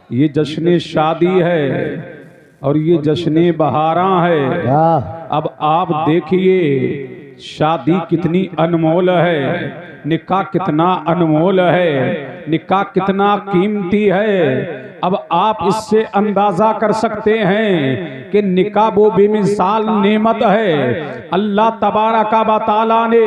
ये जश्न शादी है और ये जश्न बहारा है। अब आप देखिए शादी कितनी अनमोल है, निकाह कितना अनमोल है, निकाह कितना कीमती है। अब आप इससे अंदाजा कर सकते हैं कि निकाह वो बेमिसाल नेमत है। अल्लाह तबारक व तआला ने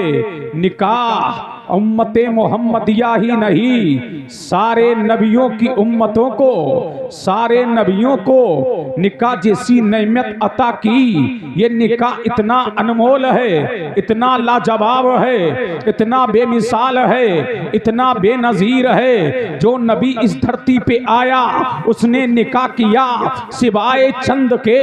निकाह उम्मते मोहम्मदिया ही नहीं, सारे नबियों की उम्मतों को, सारे नबियों को निकाह जैसी नेमत अता की। ये निकाह इतना अनमोल है, इतना लाजवाब है, इतना बेमिसाल है, इतना बेनजीर है। जो नबी इस धरती पे आया उसने निकाह किया, सिवाय चंद के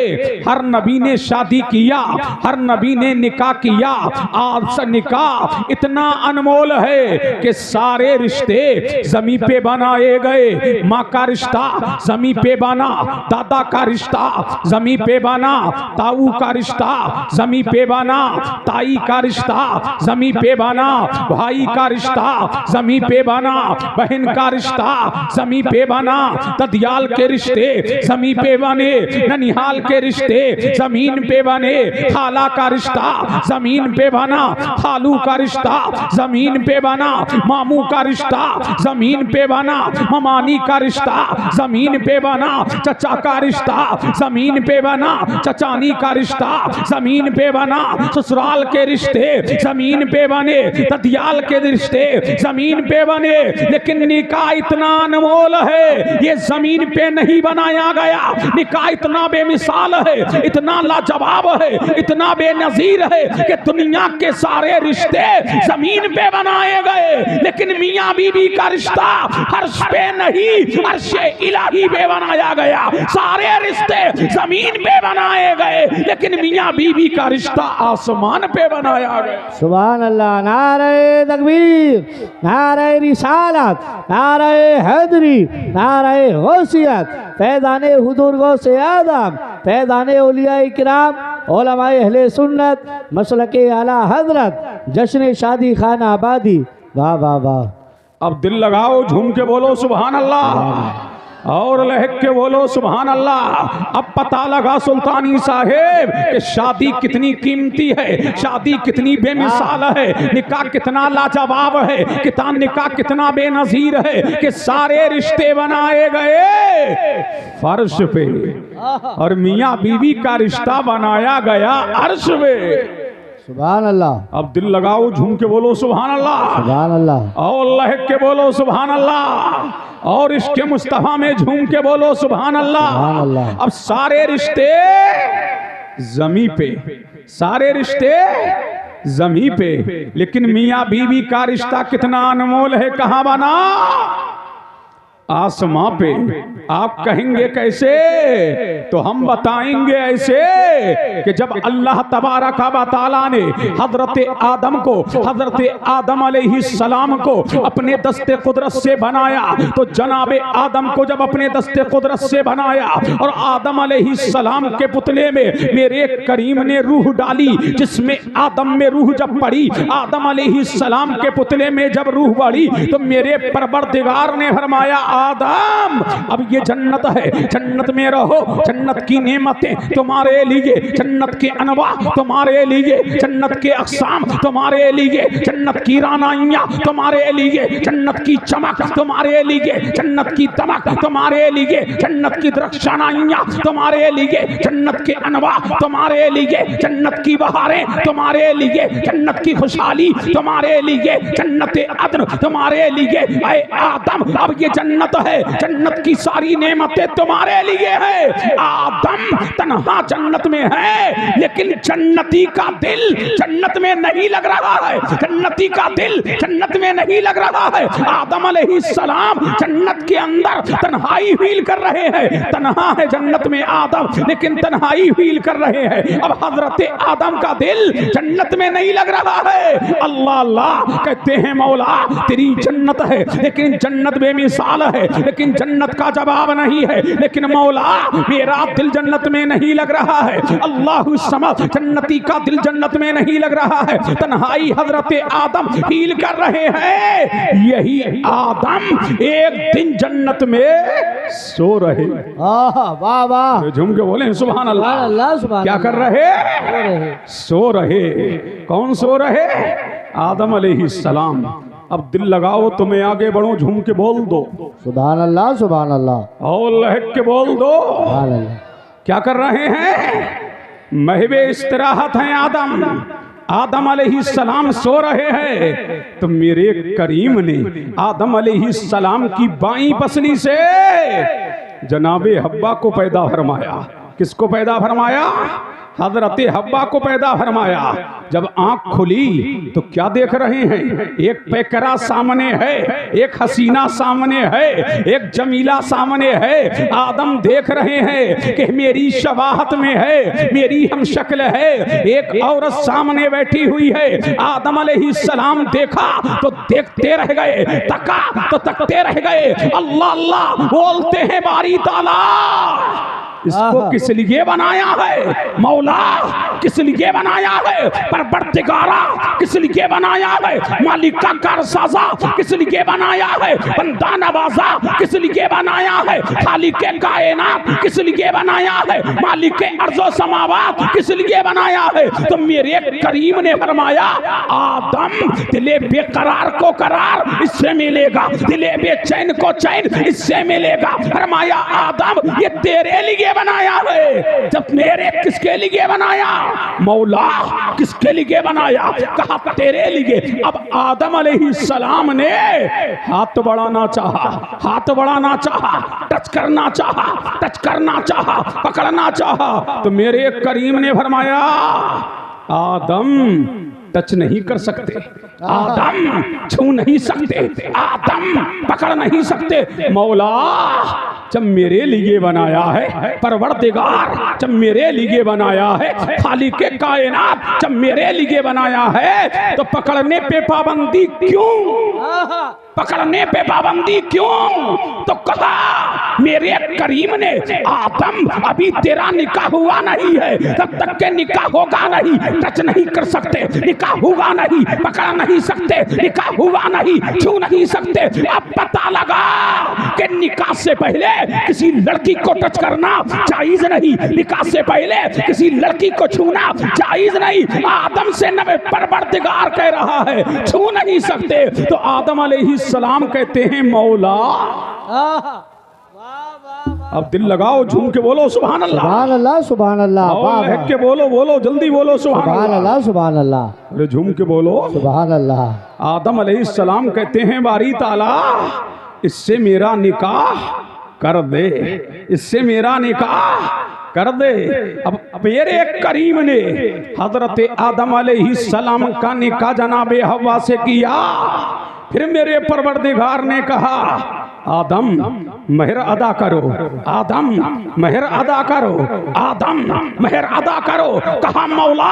हर नबी ने शादी किया, हर नबी ने निकाह किया। आज निकाह इतना अनमोल है कि सारे रिश्ते जमी पे बनाए गए। माँ का रिश्ता जमी पे बना, दादा का रिश्ता जमी पे बना, ताऊ का रिश्ता जमी पे बना, ताई का रिश्ता जमी पे बना, भाई का रिश्ता जमी पे बना, बहन का रिश्ता जमी पे बना, ददियाल के रिश्ते जमी पे बने, ननिहाल के रिश्ते जमीन पे बने, खाला का रिश्ता जमीन पे बना, खालू का रिश्ता जमीन पे बना, मामू का रिश्ता जमीन पे बना, ममानी का रिश्ता जमीन पे बना, चचा का रिश्ता जमीन पे बना, चचानी का रिश्ता जमीन पे बना, ससुराल के रिश्ते जमीन पे बने, ददियाल के रिश्ते जमीन पे बने। लेकिन निकाह इतना अनमोल है, ये जमीन पे नहीं बनाया गया। निकाह इतना बेमिसाल है, इतना लाजवाब है, इतना बेनजीर है कि दुनिया के सारे रिश्ते जमीन पे बनाए गए, लेकिन मियाँ बीवी का रिश्ता अर्श पे नहीं, अर्श इलाही पे बनाया गया। सारे रिश्ते जमीन पे बनाए गए, लेकिन मियाँ बीवी का रिश्ता आसमान पे बनाया गया। सुभान अल्लाह। नारे तकबीर, नारे रिसालत, नारे हैदरी, नारे गौसियत, फैज़ाने हुजूर गौसे आदम, फैज़ाने औलियाए किराम, उलमाए अहले सुन्नत, मसलके आला हजरत, जश्न शादी खाना आबादी। वाह वाह वाह। अब दिल लगाओ, झूम के बोलो सुभान अल्लाह और लहक के बोलो सुभान अल्लाह। अब पता लगा सुल्तानी साहेब कि शादी कितनी कीमती है, शादी कितनी बेमिसाल है, निकाह कितना लाजवाब है, कितना निकाह कितना बेनजीर है कि सारे रिश्ते बनाए गए फर्श पे और मियाँ बीवी का रिश्ता बनाया गया अर्श पे। सुभान अल्लाह। अब दिल लगाओ, झूम के बोलो सुभान अल्लाह, सुभान अल्लाह और लहक के बोलो सुभान अल्लाह, और इसके मुस्तफा में झूम के बोलो सुभान अल्लाह। अब सारे रिश्ते जमी पे, सारे रिश्ते जमी पे, लेकिन मियाँ बीवी का रिश्ता कितना अनमोल है, कहाँ बना? आसमां पे। आप कहेंगे कैसे? तो हम बताएंगे ऐसे कि जब अल्लाह तबारक व तआला ने हजरत आदम अलैहिस्सलाम को अपने दस्ते कुदरत से बनाया, तो जनाब आदम को जब अपने दस्ते कुदरत से बनाया और आदम अलैहिस्सलाम के पुतले में मेरे करीम ने रूह डाली, जिसमें आदम में रूह जब पड़ी, आदम अलैहिस्सलाम के पुतले में जब रूह पड़ी, तो मेरे परवरदिगार ने फरमाया आदम अब ये जन्नत है, जन्नत में रहो, जन्नत की नेमतें तुम्हारे लिए, जन्नत के अनवा तुम्हारे लिए, जन्नत के अक़साम तुम्हारे लिए, जन्नत की रानाइयाँ तुम्हारे लिए, जन्नत की चमक तुम्हारे लिए, जन्नत की दमक तुम्हारे लिए, जन्नत की दरख्शानाइयाँ तुम्हारे लिए, जन्नत के अनवा तुम्हारे लिए, जन्नत की बहारें तुम्हारे लिए, जन्नत की खुशहाली तुम्हारे लिए, जन्नत अदन तुम्हारे लिए। ऐ आदम अब ये जन्नत है, जन्नत की सारी नेमतें तुम्हारे लिए है। आदम तन्हा जन्नत में है, लेकिन जन्नती का दिल जन्नत में नहीं लग रहा है, जन्नती का दिल जन्नत में नहीं लग रहा है। आदम अलैहिस्सलाम जन्नत के अंदर तन्हाई फील कर रहे हैं, तन्हा है जन्नत में आदम, लेकिन तन्हाई फील कर रहे हैं। अब हजरत आदम का दिल जन्नत में नहीं लग रहा है। अल्लाह अल्लाह कहते हैं, मौला तेरी जन्नत है, लेकिन जन्नत बेमिसाल है, है लेकिन जन्नत का जवाब नहीं है। लेकिन मौला मेरा दिल जन्नत में नहीं लग रहा है, अल्लाह समझ जन्नती का दिल जन्नत में नहीं लग रहा है। तन्हाई हजरत आदम फील कर रहे हैं, यही आदम एक दिन जन्नत में सो रहे। वाह वाह, झूम के बोले सुभान अल्लाह। अल्लाह सुभान क्या कर रहे? सो रहे। कौन सो रहे? आदम अलैहिस्सलाम। अब दिल लगाओ तो मैं आगे बढ़ूं, झूम के बोल दो सुभान अल्लाह सुभान अल्लाह, और लहक के बोल दो सुभान अल्लाह। क्या कर रहे हैं? महवे इस्तराहत हैं आदम अलैहिस्सलाम सो रहे हैं। तो मेरे करीम ने आदम अलैहिस्सलाम की बाईं पसली से जनाबे हब्बा को पैदा फरमाया। किसको पैदा फरमाया? हजरत हब्बा को पैदा फरमाया। जब आंख खुली तो क्या देख रहे हैं? एक पैकरा सामने है, एक हसीना सामने है, एक जमीला सामने है। आदम देख रहे हैं कि मेरी शबाहत में है, मेरी हम शक्ल है, एक औरत सामने बैठी हुई है। आदम अलैहिस्सलाम देखा तो देखते रह गए, तका तो तकते रह गए। अल्लाह अल्लाह बोलते हैं बारी ताला। इसको किस लिए बनाया है? मौला किस लिए बनाया है? परवरदिगारा किस लिए बनाया है? मालिका कारसाजा किस लिए बनाया है? बंदा नवाजा किस लिए बनाया है? खालिके कायनात किस लिए बनाया है? मालिके अर्ज़ो समावात किस लिए बनाया है? तो मेरे करीम ने फरमाया आदम दिले बेकरार को करार इससे मिलेगा, दिले बेचैन को चैन इससे मिलेगा। फरमाया आदम ये तेरे लिए बनाया है। जब मेरे किसके लिए बनाया? मौला किसके लिए बनाया? कहा तेरे लिए। अब आदम अलैहिस्सलाम ने हाथ बढ़ाना चाहा, हाथ बढ़ाना चाहा, टच करना चाहा, टच करना चाहा, पकड़ना चाहा। तो मेरे करीम ने फरमाया आदम टच नहीं कर सकते, आदम छू नहीं सकते, आदम पकड़ नहीं सकते। मौला जब मेरे लिए बनाया है, परवरदिगार जब मेरे लिए बनाया है, खालिके कायनात जब मेरे लिए बनाया है, तो पकड़ने पे पाबंदी क्यों? पकड़ने पे पाबंदी क्यों? तो कहा मेरे करीम ने आदम अभी तेरा निकाह हुआ नहीं है, तब तक के निकाह होगा नहीं, टच नहीं कर सकते, निकाह हुआ नहीं, पकड़ नहीं सकते, निकाह हुआ नहीं, छू नहीं सकते। अब पता लगा कि निकाह से पहले किसी लड़की को टच करना जायज नहीं, निकाह से पहले किसी लड़की को छूना जायज नहीं। आदम से नबी परवरदिगार कह रहा है छू नहीं सकते। तो आदम अलैहिस्सलाम कहते हैं मौला। अब दिल लगाओ, झूम के बोलो सुभान अल्लाह, सुभान अल्लाह, सुभान अल्लाह, और लहक के बोलो, बोलो जल्दी बोलो सुभान अल्लाह, सुभान अल्लाह, अरे झूम के बोलो सुभान अल्लाह। आदम अलैहिस्सलाम कहते हैं बारी ताला इससे मेरा निकाह कर दे, इससे मेरा निकाह कर दे। अब मेरे करीम ने हजरत आदम अलैहिस्सलाम का निकाह जनाबे हवा से किया। फिर मेरे परवरदिगार ने कहा आदम महर अदा करो, आदम महर अदा करो, आदम महर अदा करो। कहा मौला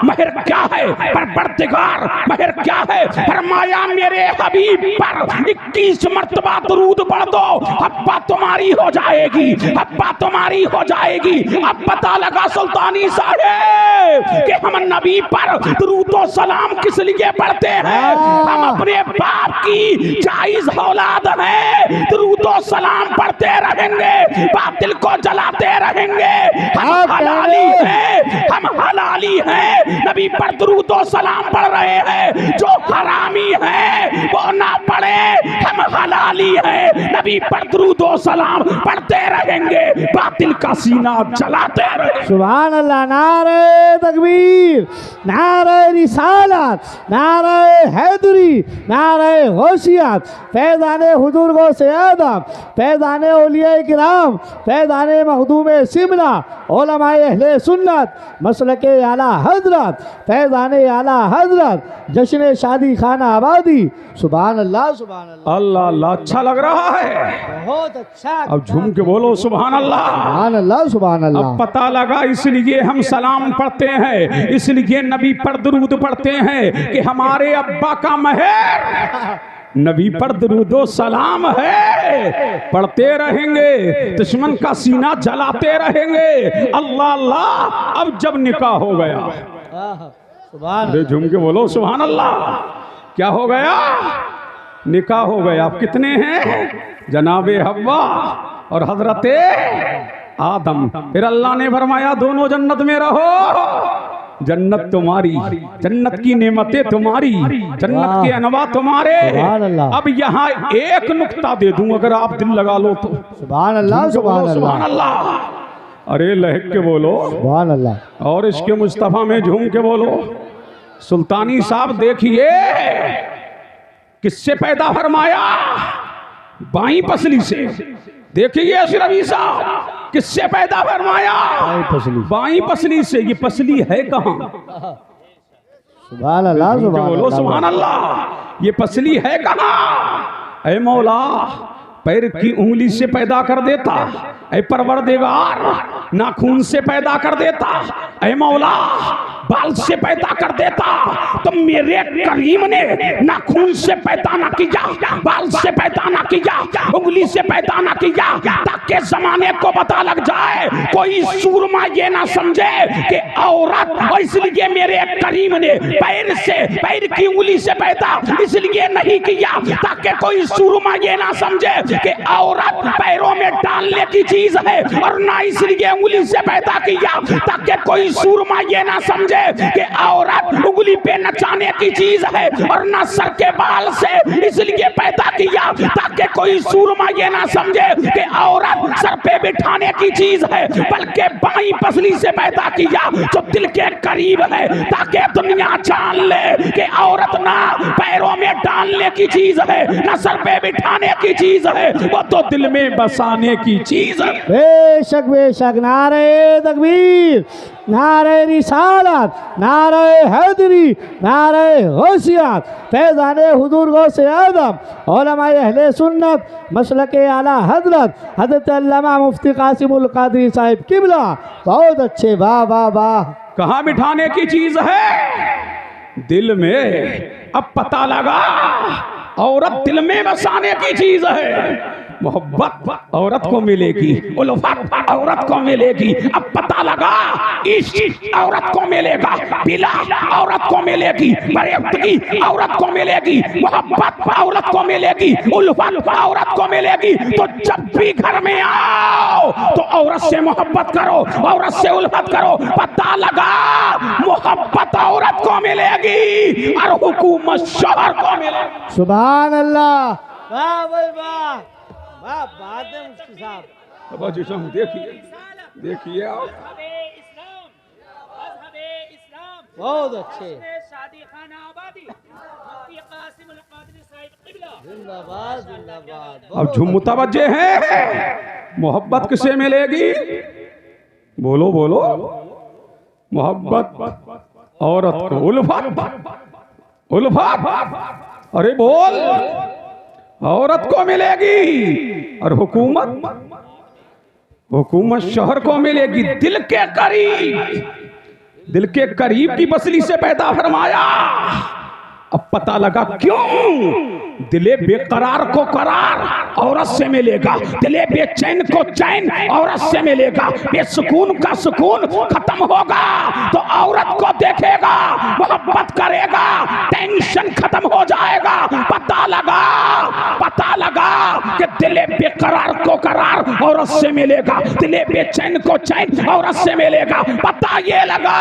महर क्या है? परवरदिगार महर क्या है? फरमाया मेरे हबीब पर 21 मर्तबा दुरूद पढ़ दो, हब्बा तुम्हारी हो जाएगी, हब्बा तुम्हारी हो जाएगी। अब पता लगा सुल्तानी साहेब कि हम नबी पर दुरूद और सलाम किस लिए पढ़ते हैं? हम अपने बाप की जायज औलाद हैं, दुरूद और सलाम पढ़ते रहेंगे, बातिल को जलाते रहेंगे। हम हलाली हैं, हम हलाली हैं, नबी पर दुरूद और सलाम पढ़ रहे हैं। जो हरामी है वो ना पढ़े, हम हलाली हैं, नबी पर दुरूद और सलाम पढ़ते रहेंगे, बातिल का सीना जलाते रहेंगे। सुभान अल्लाह। नारे तकबीर, नारे रिसालत, नारे हैदरी, नारे होशियत। फैज़ाने हुजूर गो से आदम, फैज़ाने औलिया किराम, फैज़ाने मखदूम सिमला, उलमाए अहले सुन्नत, मसलके आला हजरत, फैज़ाने आला हजरत, जश्न शादी खाना आबादी। सुभान अल्लाह, सुभान अल्लाह, अल्लाह अल्लाह। अच्छा लग रहा है? बहुत अच्छा। अब झूम के बोलो सुभान अल्लाह, सुभान अल्लाह, सुभान अल्लाह। अब पता लगा इसलिए हम सलाम पढ़ते हैं, इसलिए नबी पर दुरूद पढ़ते हैं कि हमारे अब्बा का महर नबी पर दुरूदो सलाम है, पढ़ते रहेंगे, दुश्मन का सीना जलाते रहेंगे। अल्लाह अल्लाह। अब जब निकाह हो गया, अरे झूम के बोलो सुभान अल्लाह। क्या हो गया? निकाह हो गया। अब कितने हैं? जनाबे हव्वा और हजरते आदम। फिर अल्लाह ने फरमाया दोनों जन्नत में रहो, जन्नत तुम्हारी, जन्नत की नेमतें तुम्हारी, जन्नत के अनवा तुम्हारे। अब यहाँ एक नुक्ता दे दूं, अगर आप दिल लगा लो तो। सुभान अल्लाह, सुभान अल्लाह। अरे लहक के बोलो सुभान अल्लाह। और इसके मुस्तफा में झूम के बोलो। सुल्तानी साहब देखिए किससे पैदा फरमाया? बाई पसली से। देखिए अशरफी साहब किससे पैदा फरमाया? बाई पसली से। ये पसली है कहाँ? सुभान अल्लाह, बोलो सुभान अल्लाह। ये पसली है कहाँ? ऐ मौला पैर की उंगली से पैदा कर देता, ऐ परवरदिगार नाखून से पैदा कर देता, ऐ मौला बाल से पैदा कर देता, तो मेरे करीम ने नाखून से पैदा ना किया, बाल से पैदा ना किया, उंगली से पैदा ना किया, ताकि जमाने को पता लग जाए, कोई सूरमा ये ना समझे कि औरत, इसलिए मेरे करीम ने पैर से, पैर की उंगली से पैदा इसलिए नहीं किया ताकि कोई सूरमा ये ना समझे कि औरत पैरों में डालने की चीज है, और ना इसलिए उंगली से पैदा किया ताकि कोई सूरमा ये ना समझे कि औरत उंगली पे नचाने की चीज है, और ना सर के बाल से इसलिए पैदा किया ताकि कोई सूरमा ये ना समझे कि औरत सर पे बिठाने की चीज है, बल्कि बाई पसली से पैदा किया जो दिल के करीब है, ताकि दुनिया जान ले कि औरत ना पैरों में डालने की चीज है, ना सर पे बिठाने की चीज है, वो तो दिल में बसाने की चीज है। बेशक बेशक। नारे तकबीर, नारे रिसालत, नारे हैदरी, नारे गौसियत, फैज़ाने हुजूर गौसे आदम, उलमाए अहले सुन्नत, मसलके आला हजरत हजरत अल्लामा मुफ्ती कासिमुल कादरी साहिब किबला। बहुत अच्छे, वाह वाह वाह। कहाँ बिठाने की चीज है? दिल में। अब पता लगा औरत दिल में बसाने की चीज है। मोहब्बत औरत को मिलेगी, उल्फत औरत को मिलेगी। अब पता लगा इश्क औरत को मिलेगा, बिला औरत को मिलेगी, बरेबगी औरत को मिलेगी, मोहब्बत औरत को मिलेगी, उल्फत औरत को मिलेगी। तो जब भी घर में आओ तो औरत से मोहब्बत करो, औरत से उल्फत करो। पता लगा मोहब्बत औरत को मिलेगी और हुकूमत शौहर को मिलेगी। सुभान अल्लाह, वाह भाई वाह, वाह बात है मुफ्ती साहब। देखिए देखिए आप बहुत अच्छे। जिंदाबाद जिंदाबाद। अब झूम मुतवज्जे हैं। मोहब्बत किसे मिलेगी? बोलो बोलो। मोहब्बत औरत को, उल्फत उल्फत, अरे बोल, औरत को मिलेगी और हुकूमत शहर को मिलेगी। दिल के करीब, दिल के करीब की बसली से पैदा फरमाया। अब पता लगा क्यों? दिले बेकरार को करार औरत से मिलेगा, दिले बेचैन को चैन औरत से मिलेगा, बेसुकून का सुकून खत्म होगा तो औरत को देखेगा, मोहब्बत करेगा, टेंशन खत्म हो जाएगा। पता लगा कि दिले बेकरार को करार औरत से मिलेगा, दिले बेचैन को चैन औरत से मिलेगा। पता ये लगा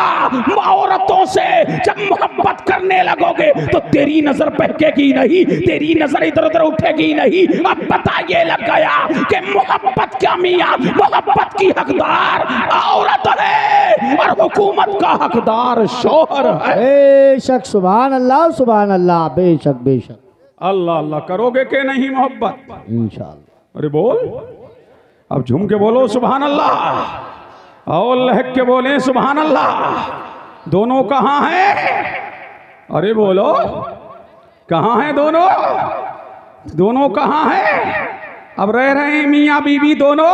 औरतों से जब मोहब्बत करने लगोगे तो तेरी नजर बहकेगी नहीं, तेरी नजर इधर उधर उठेगी नहीं। अब पता ये लग गया कि मोहब्बत का मियां, मोहब्बत की हकदार औरत है और हुकूमत का हकदार शौहर है। बेशक, सुभान अल्लाह सुभान अल्लाह। बेशक बेशक। अल्लाह अल्लाह करोगे कि नहीं मोहब्बत? इंशाअल्लाह। अरे बोल, अब झूम के बोलो सुभान अल्लाह और लहक के बोले सुभान अल्लाह। दोनों कहाँ हैं? अरे बोलो, कहाँ हैं दोनों? दोनों कहाँ हैं? अब रह रहे हैं मियाँ बीवी दोनों।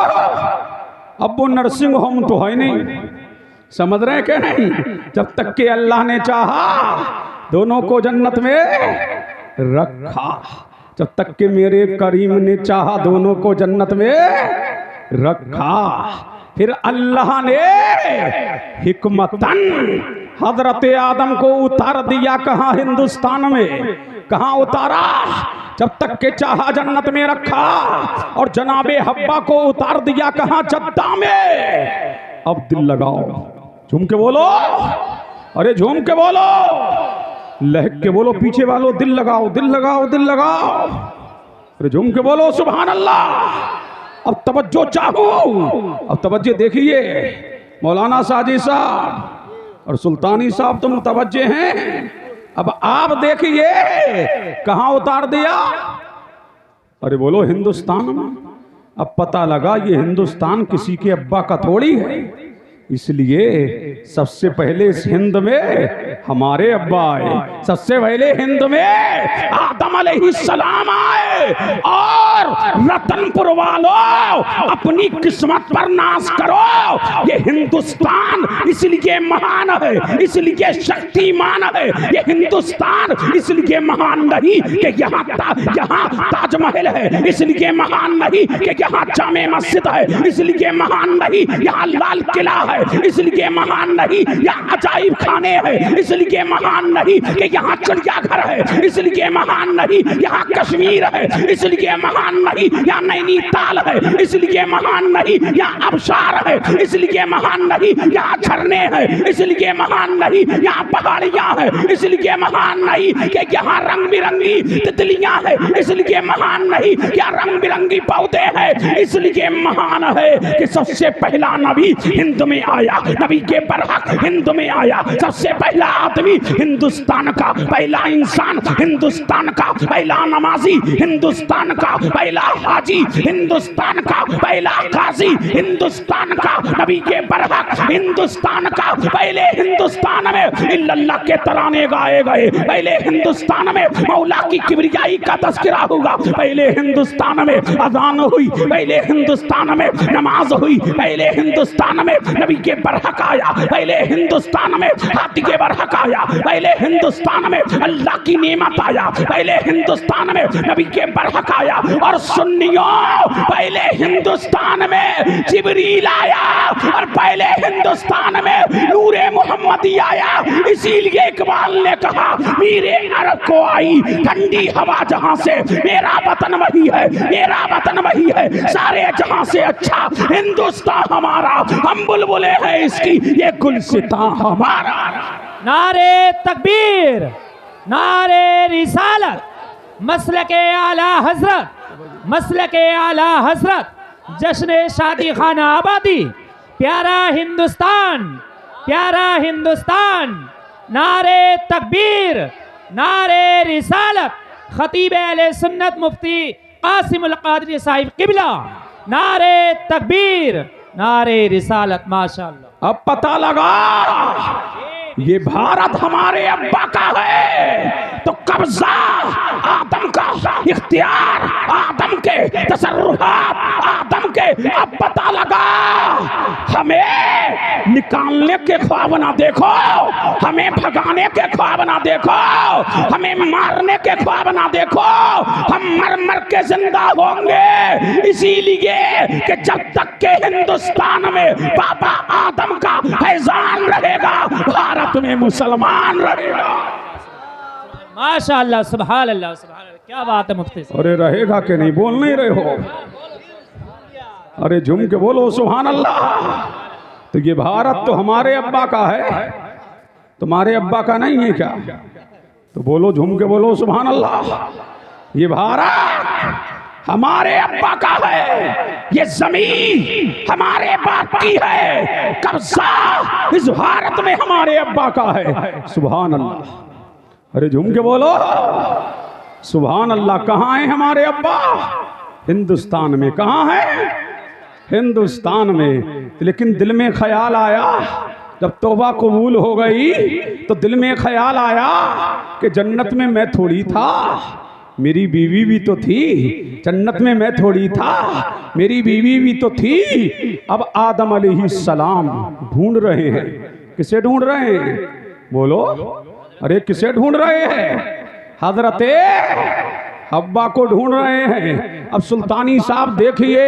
अब वो नर्सिंग होम तो है नहीं, समझ रहे क्या नहीं? जब तक कि अल्लाह ने चाहा दोनों को जन्नत में रखा, जब तक कि मेरे करीम ने चाहा दोनों को जन्नत में रखा। फिर अल्लाह ने हिकमतन हजरत आदम को उतार दिया। कहाँ? हिंदुस्तान में। कहाँ उतारा? जब तक के चाहा जन्नत में रखा। और जनाबे हब्बा को उतार दिया। कहाँ? जद्दा में। अब दिल लगाओ, झूम के बोलो, अरे झूम के बोलो, लहक के बोलो, पीछे वालों दिल लगाओ, दिल लगाओ, दिल लगाओ, अरे झूम के बोलो सुभान अल्लाह। अब तवज्जो चाहो, अब तवज्जो देखिए। मौलाना साजी साहब और सुल्तानी साहब तो मुतवज्जे हैं। अब आप देखिए कहाँ उतार दिया। अरे बोलो हिंदुस्तान में। अब पता लगा ये हिंदुस्तान किसी के अब्बा का थोड़ी है, इसलिए सबसे पहले इस हिंद में हमारे अब्बा आए। सबसे पहले हिंद में आदम अलैहिस्सलाम आए। और रतनपुर वालों अपनी किस्मत पर नाश करो। ये हिंदुस्तान इसलिए महान है, इसलिए शक्तिमान है। ये हिंदुस्तान इसलिए महान नहीं कि यहाँ ताजमहल है, इसलिए महान नहीं कि यहाँ जामे मस्जिद है, इसलिए महान नहीं यहाँ लाल किला है, इसलिए महान नहीं यहाँ अजाइब खाने हैं, इसलिए महान नहीं कि यहाँ चिड़ियाघर है, इसलिए महान नहीं यहाँ कश्मीर है, इसलिए महान नहीं यहाँ नैनीताल है, इसलिए महान नहीं यहाँ आबशार है, इसलिए महान नहीं यहाँ झरने हैं, इसलिए महान नहीं यहाँ पहाड़ियाँ हैं, इसलिए महान नहीं कि यहाँ रंग बिरंगी तितलियाँ हैं, इसलिए महान नहीं यहाँ रंग बिरंगी पौधे हैं, इसलिए महान है कि सबसे पहला नबी हिंद में आया, नबी के बरहक हिंद में आया। सबसे पहला आदमी हिंदुस्तान का पहला इंसान, हिंदुस्तान का पहला नमाजी, हिंदुस्तान का पहला हाजी, हिंदुस्तान का पहला काजी, हिंदुस्तान का नबी के बरहक, हिंदुस्तान का पहले हिंदुस्तान में इल्लल्लाह के तराने गाए गए, पहले हिंदुस्तान में मौला की किबरियाई का तज़किरा हुआ, पहले हिंदुस्तान में अज़ान हुई, पहले हिंदुस्तान में नमाज हुई, पहले हिंदुस्तान में नबी के बरहक आया, पहले हिंदुस्तान में हाथी के बरहक आया, पहले हिंदुस्तान में अल्लाह की नेमत आया, पहले हिंदुस्तान में नबी के बरहक आया। और सुन्नियों पहले हिंदुस्तान में जिब्रील आया और पहले हिंदुस्तान में नूरे मोहम्मदी आया। इसीलिए इकबाल ने कहा मेरे अरब को आई ठंडी हवा जहां से, मेरा वतन वही है, मेरा वतन वही है, सारे जहां से अच्छा हिंदुस्तान हमारा, हम बुलबुले हैं इसकी, ये गुलसितां हमारा। नारे तकबीर, नारे रिसालत, मसलके आला हजरत, मसलके आला हजरत, जश्न शादी खाना आबादी, प्यारा हिंदुस्तान, प्यारा हिंदुस्तान। नारे तकबीर, नारे रिसालत, खतीब अहले सुन्नत मुफ्ती कासिमुल कादरी साहिब किबला, नारे तकबीर, नारे रिसालत। माशाअल्लाह। अब पता लगा ये भारत हमारे अब्बा का है, तो कब्जा आदम का, इख्तियार आदम के, तसर्रुफात आदम के। अब पता लगा हमें निकालने के ख्वाब ना देखो, हमें भगाने के ख्वाब ना देखो, हमें मारने के ख्वाब ना देखो, हम मर मर के जिंदा होंगे। इसीलिए कि जब तक के हिंदुस्तान में बाबा आदम का फैजान रहेगा, भारत में मुसलमान रहेगा। माशाअल्लाह, सुभान अल्लाह, सुभान अल्लाह। क्या बात है मुफ्ती साहब। अरे रहेगा कि नहीं, बोल नहीं रहे हो, अरे झूम के बोलो सुभान अल्लाह। तो ये भारत तो हमारे अब्बा का है, तुम्हारे अब्बा का नहीं है क्या? तो बोलो, झूम के बोलो सुभान अल्लाह। ये भारत हमारे अब्बा का है, ये जमीन हमारे बाप की है, कब्जा इस भारत में हमारे अब्बा का है। सुभान अल्लाह। अरे झूम के बोलो सुभान अल्लाह। कहाँ है हमारे अब्बा? हिंदुस्तान में। कहाँ है? हिंदुस्तान में। लेकिन दिल में ख्याल आया, जब तौबा कबूल हो गई तो दिल में ख्याल आया कि जन्नत में मैं थोड़ी था, मेरी बीवी भी तो थी, जन्नत में मैं थोड़ी था, मेरी बीवी भी तो थी। अब आदम अलैहिस्सलाम ढूंढ रहे हैं। किसे ढूंढ रहे हैं? बोलो, अरे किसे ढूंढ रहे हैं? हजरते हब्बा को ढूंढ रहे हैं। अब सुल्तानी साहब देखिए,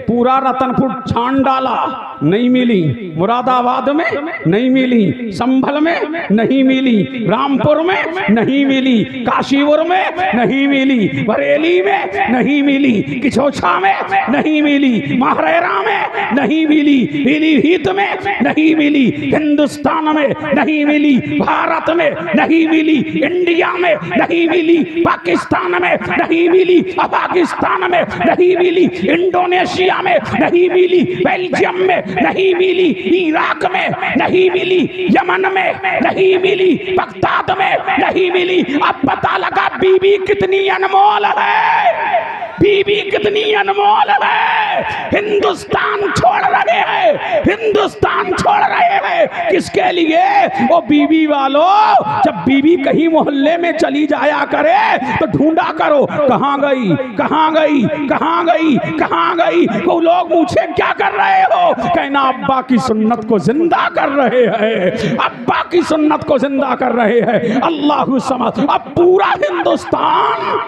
पूरा रतनपुर छान डाला, नहीं मिली। मुरादाबाद में नहीं मिली, संभल में नहीं मिली, रामपुर में नहीं मिली, काशीपुर में नहीं मिली, बरेली में नहीं मिली, किछोछा में नहीं मिली, महरेरा में नहीं मिली, पीलीभीत में नहीं मिली, हिंदुस्तान में नहीं मिली, भारत में नहीं मिली, इंडिया में नहीं मिली, पाकिस्तान में नहीं मिली, अफगानिस्तान में नहीं मिली, इंडोनेशिया में नहीं मिली, बेल्जियम में नहीं मिली, इराक में नहीं मिली, यमन में नहीं मिली, बगदाद में नहीं मिली। अब पता लगा बीबी कितनी अनमोल है, बीबी कितनी अनमोल है। हिंदुस्तान छोड़ रहे हैं, हिंदुस्तान छोड़ रहे हैं। किसके लिए? वो बीबी वालों, जब बीबी कहीं मोहल्ले में चली जाया करे तो ढूंढा करो, कहां गई, कहां गई, कहां गई, कहां गई। वो लोग पूछे क्या कर रहे हो, कहना अब्बा की सुन्नत को जिंदा कर रहे हैं, अब्बा की सुन्नत को जिंदा कर रहे हैं। अल्लाहु समद। अब पूरा हिंदुस्तान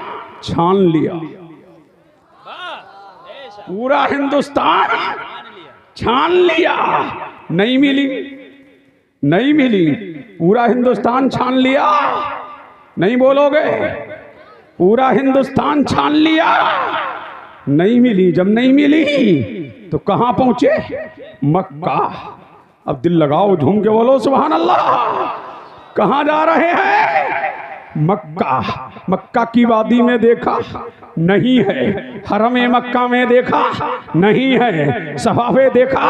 छान लिया, पूरा हिंदुस्तान छान लिया, नहीं मिली, नहीं मिली। पूरा हिंदुस्तान छान लिया, नहीं बोलोगे? पूरा हिंदुस्तान छान लिया, नहीं मिली। जब नहीं मिली तो कहां पहुंचे? मक्का। अब दिल लगाओ, झूम के बोलो सुभान अल्लाह। कहां जा रहे हैं? मक्का। मक्का की वादी में देखा, नहीं है। हरम मक्का में देखा, नहीं है। सफा पे देखा,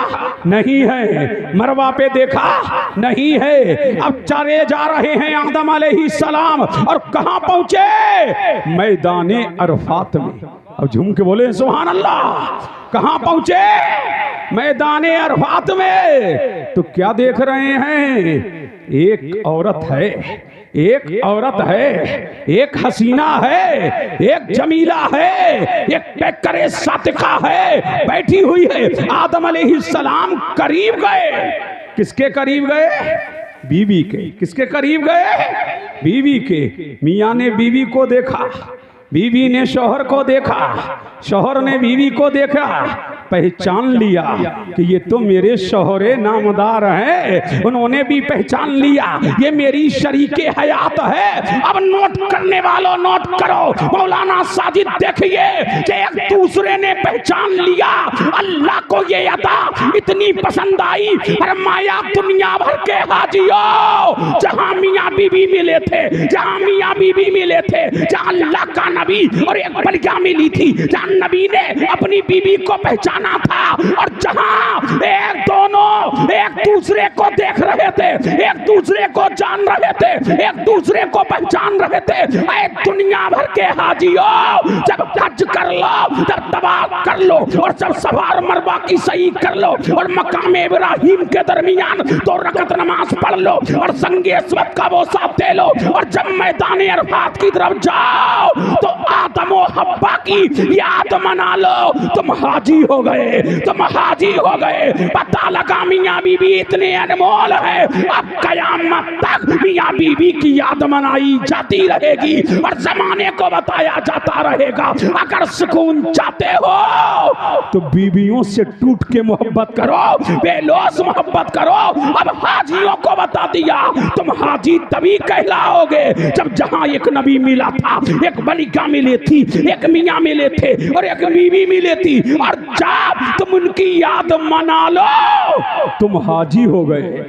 नहीं है। मरवा पे देखा, नहीं है। अब चले जा रहे हैं आदम अलैहिस्सलाम, और कहां पहुंचे? मैदाने अरफात में। अब झूम के बोले सुभान अल्लाह। कहां पहुंचे? मैदाने अरफात में। तो क्या देख रहे हैं? एक औरत है, एक औरत है, एक हसीना है, एक जमीला है, एक पैकरे सातिका है, बैठी हुई है। आदम अलैहिस्सलाम करीब गए। किसके करीब गए? बीवी के। किसके करीब गए? बीवी के। मियाँ ने बीवी को देखा, बीवी ने शौहर को देखा, शौहर ने बीवी को देखा, पहचान लिया कि ये तो मेरे शौहरे नामदार हैं। उन्होंने भी पहचान लिया ये मेरी शरीके हयात है। अब नोट करने वालों नोट करो, मौलाना साजिद देखिए कि एक दूसरे ने पहचान लिया। अल्लाह को ये अता इतनी पसंद आई, फरमाया दुनिया भर के हाजियों, जहां मियाँ बीबी मिले थे, जहां मियाँ बीबी मिले थे, जहां अल्लाह का नबी और एक बलिया मिली थी, जहां नबी ने अपनी बीबी को पहचाना था, और जहां एक दोनों एक दूसरे को देख रहे थे, एक दूसरे को जान रहे थे, एक दूसरे को पहचान रहे थे। ऐ दुनिया भर के हाजियों, जब हज कर लो, जब तवाफ कर लो, और जब सफा और मरवा की सही कर लो, और मकाम इब्राहिम के दरमियान 2 रकअत नमाज पढ़ लो, और संगे अस्वद का बोसा दे लो, और जब मैदान अरफात की तरफ जाओ तो आदम और हव्वा की याद मना लो। तुम हाजी हो गए, तुम हाजी हो गए। पता लगा मियाँ बीबी इतने अनमोल है, अब कयामत तक मियाँ बीबी की याद मनाई जाती रहेगी और जमाने को बताया जाता रहेगा। अगर सुकून चाहते हो तो बीबियों से टूट के मोहब्बत करो, बेलौस मोहब्बत करो। अब हाजियों को बता दिया, तुम हाजी तभी कहलाओगे जब जहां एक नबी मिला था, एक बलिका मिली थी, एक मियाँ मिले थे, और एक बीवी मिली थी, और जब तुम उनकी याद मना लो तुम हाजी हो गए।